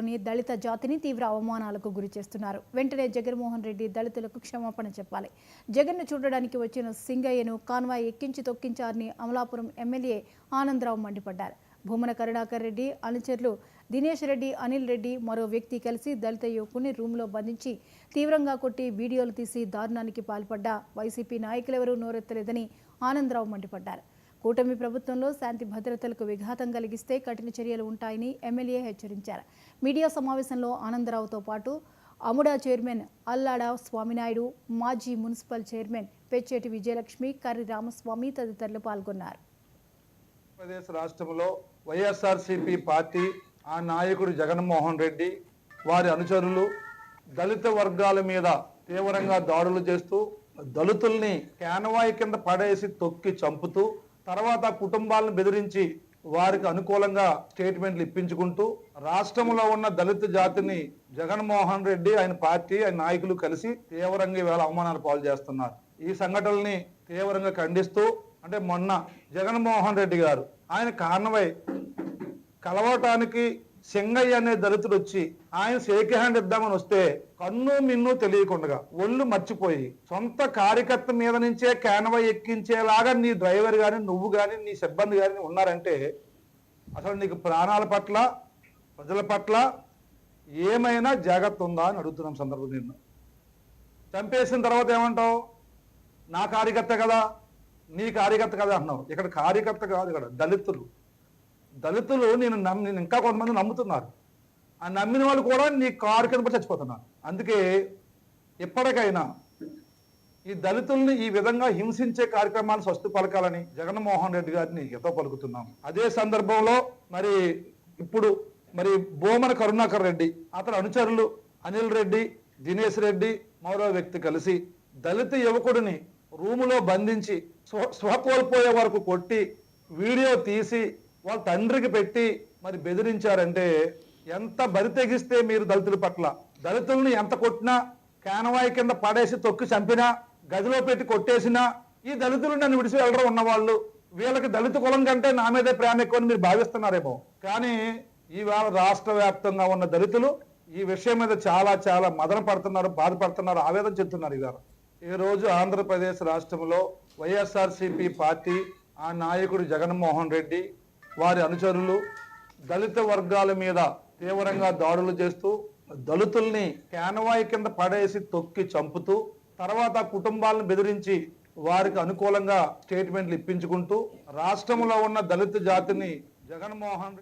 రాష్ట్రంలోని దళిత జాతిని తీవ్ర అవమానాలకు గురి చేస్తున్నారు. వెంటనే జగన్మోహన్ రెడ్డి దళితులకు క్షమాపణ చెప్పాలి. జగన్ను చూడడానికి వచ్చిన సింగయ్యను కాన్వాయ్ ఎక్కించి తొక్కించారని అమలాపురం ఎమ్మెల్యే ఆనందరావు మండిపడ్డారు. భూమన కరుణాకర్ రెడ్డి అనుచరులు దినేష్ రెడ్డి, అనిల్ రెడ్డి మరో వ్యక్తి కలిసి దళిత యువకుని రూమ్లో బంధించి తీవ్రంగా కొట్టి వీడియోలు తీసి దారుణానికి పాల్పడ్డ వైసీపీ నాయకులెవరూ నోరెత్తలేదని ఆనందరావు మండిపడ్డారు. కూటమి ప్రభుత్వంలో శాంతి భద్రతలకు విఘాతం కలిగిస్తే కఠిన చర్యలు ఉంటాయని ఎమ్మెల్యే హెచ్చరించారు. మీడియా సమావేశంలో ఆనందరావుతో పాటు అముడా చైర్మన్ అల్లాడ స్వామినాయుడు, మాజీ మున్సిపల్ చైర్మన్ పెచ్చేటి విజయలక్ష్మి, కర్రి రామస్వామి తదితరులు పాల్గొన్నారు. ఆంధ్రప్రదేశ్ రాష్ట్రంలో వైఎస్ఆర్సీపీ పార్టీ ఆ నాయకుడు జగన్మోహన్ రెడ్డి వారి అనుచరులు దళిత వర్గాల మీద తీవ్రంగా దాడులు చేస్తూ దళితుల్ని కాన్వాయ్ కింద పడేసి తొక్కి చంపుతూ తర్వాత కుటుంబాలను బెదిరించి వారికి అనుకూలంగా స్టేట్మెంట్లు ఇప్పించుకుంటూ రాష్ట్రంలో ఉన్న దళిత జాతిని జగన్మోహన్ రెడ్డి, ఆయన పార్టీ, ఆయన నాయకులు కలిసి తీవ్రంగా ఈవేళ అవమానాలు పాలు చేస్తున్నారు. ఈ సంఘటనల్ని తీవ్రంగా ఖండిస్తూ అంటే మొన్న జగన్మోహన్ రెడ్డి గారు ఆయన కాన్వాయ్ కలవటానికి సింగయ్య అనే దళితుడు వచ్చి ఆయన షేక్ హ్యాండ్ ఇద్దామని వస్తే కన్ను మిన్ను తెలియకుండా ఒళ్ళు మర్చిపోయి సొంత కార్యకర్త మీద నుంచే కాన్వాయ్ ఎక్కించేలాగా నీ డ్రైవర్ కానీ నువ్వు కానీ నీ సిబ్బంది కానీ ఉన్నారంటే అసలు నీకు ప్రాణాల పట్ల ప్రజల పట్ల ఏమైనా జాగ్రత్త ఉందా అని అడుగుతున్నాం సందర్భం. నిన్ను చంపేసిన తర్వాత ఏమంటావు? నా కార్యకర్త కదా, నీ కార్యకర్త కదా అంటున్నావు. ఇక్కడ కార్యకర్త కాదు, ఇక్కడ దళితులు నేను ఇంకా కొంతమంది నమ్ముతున్నారు. ఆ నమ్మిన వాళ్ళు కూడా నీ కారు కింద పడి చచ్చిపోతున్నారు. అందుకే ఎప్పటికైనా ఈ దళితుల్ని ఈ విధంగా హింసించే కార్యక్రమాలు స్వస్తి పలకాలని జగన్మోహన్ రెడ్డి గారిని హితో పలుకుతున్నాం. అదే సందర్భంలో మరి ఇప్పుడు భూమన కరుణాకర్ రెడ్డి, అతని అనుచరులు అనిల్ రెడ్డి, దినేష్ రెడ్డి మరో వ్యక్తి కలిసి దళిత యువకుడిని రూములో బంధించి స్వకోల్పోయే వరకు కొట్టి వీడియో తీసి వాళ్ళ తండ్రికి పెట్టి మరి బెదిరించారంటే ఎంత బరి తెగిస్తే మీరు దళితుల పట్ల, దళితుల్ని ఎంత కొట్టినా కాన్వాయ్ కింద పడేసి తొక్కి చంపినా గదిలో పెట్టి కొట్టేసినా ఈ దళితులు నన్ను విడిచి వెళ్ళడం ఉన్నవాళ్ళు వీళ్ళకి దళిత కులం కంటే నా మీదే ప్రేమ ఎక్కువని మీరు భావిస్తున్నారేమో. కానీ ఈవేళ రాష్ట్ర వ్యాప్తంగా ఉన్న దళితులు ఈ విషయం మీద చాలా చాలా మదన పడుతున్నారు, బాధపడుతున్నారు, ఆవేదన చెందుతున్నారు. ఇవాళ ఈ రోజు ఆంధ్రప్రదేశ్ రాష్ట్రంలో వైఎస్ఆర్సీపీ పార్టీ ఆ నాయకుడు జగన్మోహన్ రెడ్డి వారి అనుచరులు దళిత వర్గాల మీద తీవ్రంగా దాడులు చేస్తూ దళితుల్ని కాన్వాయ్ కింద పడేసి తొక్కి చంపుతూ తర్వాత కుటుంబాలను బెదిరించి వారికి అనుకూలంగా స్టేట్మెంట్లు ఇప్పించుకుంటూ రాష్ట్రంలో ఉన్న దళిత జాతిని జగన్మోహన్